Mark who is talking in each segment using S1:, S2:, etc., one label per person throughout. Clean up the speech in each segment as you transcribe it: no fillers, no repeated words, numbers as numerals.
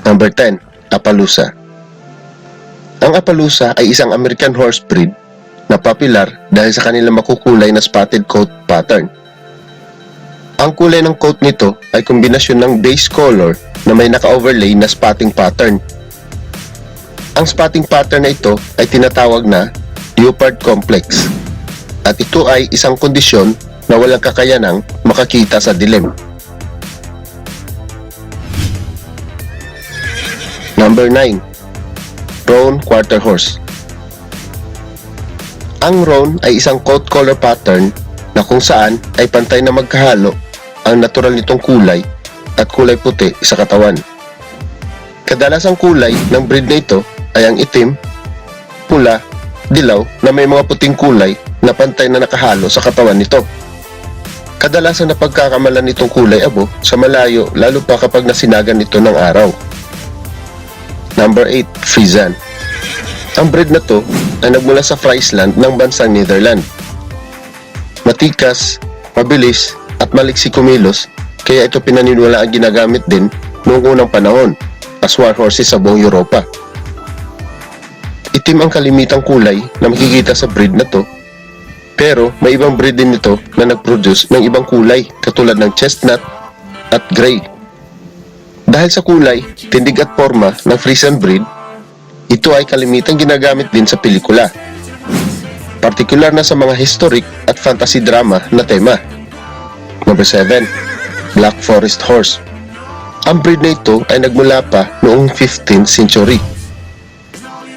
S1: Number 10. Appaloosa. Ang Appaloosa ay isang American horse breed na popular dahil sa kanilang makukulay na spotted coat pattern. Ang kulay ng coat nito ay kombinasyon ng base color na may naka-overlay na spotting pattern. Ang spotting pattern na ito ay tinatawag na leopard complex at ito ay isang kondisyon na walang kakayanang makakita sa dilim. Number 9. Roan Quarter Horse. Ang roan ay isang coat color pattern na kung saan ay pantay na magkahalo ang natural nitong kulay at kulay puti sa katawan. Kadalasang kulay ng breed na ito ay ang itim, pula, dilaw na may mga puting kulay na pantay na nakahalo sa katawan nito. Kadalasan na pagkakamalan nitong kulay abo sa malayo lalo pa kapag nasinagan ito ng araw. Number 8. Friesian. Ang breed na to ay nagmula sa Friesland ng bansang Netherlands. Matikas, mabilis, at maliksi kumilos, kaya ito pinaniniwalaan ginagamit din noong unang panahon as war horses sa buong Europa. Itim ang kalimitang kulay na makikita sa breed na to, pero may ibang breed din nito na nag-produce ng ibang kulay katulad ng chestnut at gray. Dahil sa kulay, tindig at forma ng Friesian breed, ito ay kalimitang ginagamit din sa pelikula, partikular na sa mga historic at fantasy drama na tema. Number 7. Black Forest Horse. Ang breed na ito ay nagmula pa noong 15th century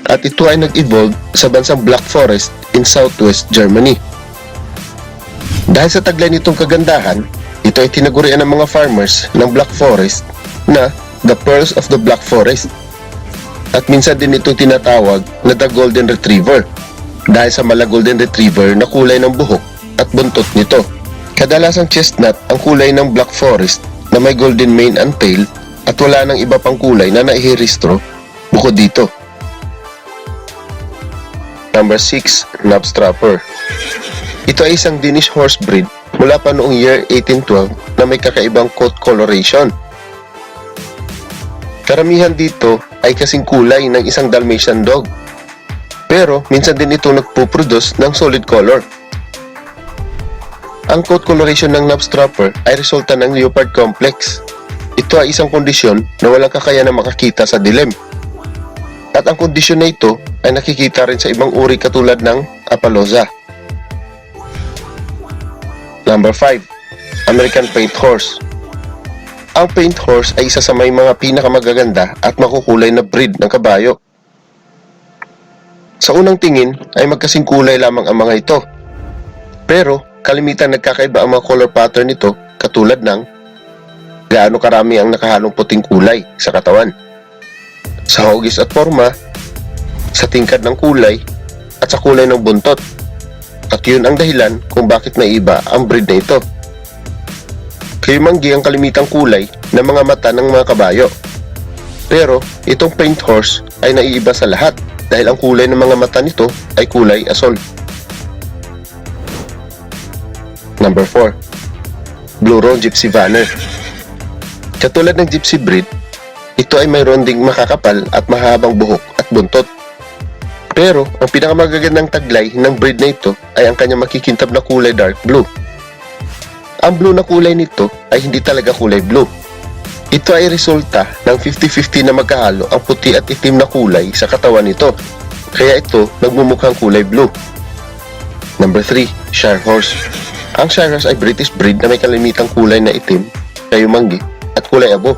S1: at ito ay nag-evolve sa bansang Black Forest in southwest Germany. Dahil sa taglay nitong kagandahan, ito ay tinagurian ng mga farmers ng Black Forest na the Pearls of the Black Forest at minsan din ito tinatawag na the Golden Retriever dahil sa mala Golden Retriever na kulay ng buhok at buntot nito. Kadalasang chestnut ang kulay ng Black Forest na may golden mane and tail at wala nang iba pang kulay na naihiristro bukod dito. Number 6. Knobstrapper. Ito ay isang Danish horse breed mula pa noong year 1812 na may kakaibang coat coloration. Karamihan dito ay kasing kulay ng isang Dalmatian dog, pero minsan din ito nagpuproduce ng solid color. Ang coat coloration ng knobstrapper ay resulta ng leopard complex. Ito ay isang kondisyon na walang kakayanang makakita sa dilim. At ang kondisyon na ito ay nakikita rin sa ibang uri katulad ng Appaloosa. Number 5. American Paint Horse. Ang paint horse ay isa sa may mga pinakamagaganda at makukulay na breed ng kabayo. Sa unang tingin ay magkasing kulay lamang ang mga ito. Pero kalimitan nagkakaiba ang mga color pattern nito katulad ng gaano karami ang nakahalong puting kulay sa katawan, sa hugis at forma, sa tingkad ng kulay, at sa kulay ng buntot. At yun ang dahilan kung bakit naiba ang breed na ito. Kayumanggi ang kalimitang kulay ng mga mata ng mga kabayo. Pero itong paint horse ay naiiba sa lahat dahil ang kulay ng mga mata nito ay kulay asol. Number 4. Blue Roan Gypsy Vanner. Katulad ng gypsy breed, ito ay mayroon ding makakapal at mahabang buhok at buntot. Pero ang pinakamagagandang taglay ng breed na ito ay ang kanyang makikintab na kulay dark blue. Ang blue na kulay nito ay hindi talaga kulay blue. Ito ay resulta ng 50-50 na magkahalo ang puti at itim na kulay sa katawan nito. Kaya ito nagmumukhang kulay blue. Number 3. Shire Horse. Ang Shire Horse ay British breed na may kalimitang kulay na itim, kayumanggi, at kulay abo.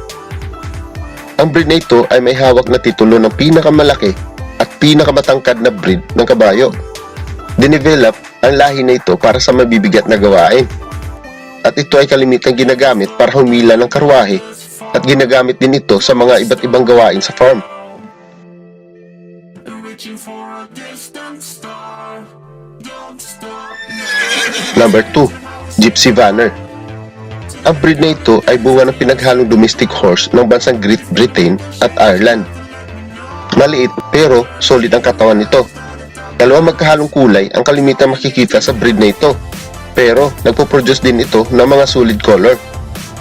S1: Ang breed na ito ay may hawak na titulo ng pinakamalaki at pinakamatangkad na breed ng kabayo. Dinevelop ang lahi na ito para sa mabibigat na gawain. At ito ay kalimitang ginagamit para humila ng karwahe at ginagamit din ito sa mga iba't ibang gawain sa farm. Number 2. Gypsy Vanner. Ang breed na ito ay bunga ng pinaghalong domestic horse ng bansang Great Britain at Ireland. Maliit pero solid ang katawan nito. Dalawang magkahalong kulay ang kalimitang makikita sa breed na ito, pero nagpo-produce din ito ng mga solid color.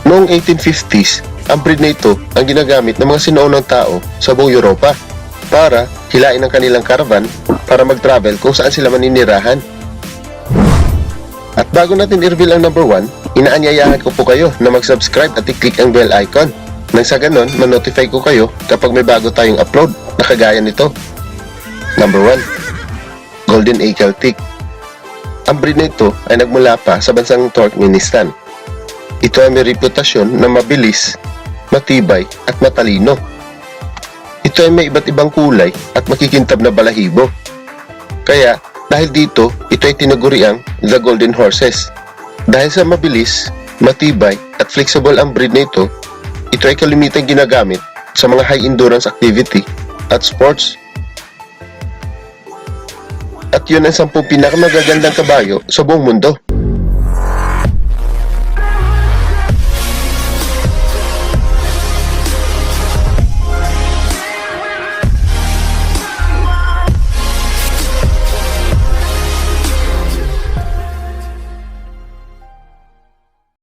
S1: Noong 1850s ang breed na ito ang ginagamit ng mga sinuunang tao sa buong Europa para hilain ang kanilang caravan para mag-travel kung saan sila maninirahan. At bago natin i-reveal ang number 1, inaanyayahan ko po kayo na mag-subscribe at i-click ang bell icon nang sa ganon ma-notify ko kayo kapag may bago tayong upload na kagaya nito. Number 1, Golden Eagle Tick. Ang breed na ito ay nagmula pa sa bansang Turkmenistan. Ito ay may reputasyon na mabilis, matibay at matalino. Ito ay may iba't ibang kulay at makikintab na balahibo. Kaya dahil dito, ito ay tinaguriang The Golden Horses. Dahil sa mabilis, matibay at flexible ang breed na ito ay kalimitang ginagamit sa mga high endurance activity at sports. At yun ang 10 pinakamagagandang kabayo sa buong mundo.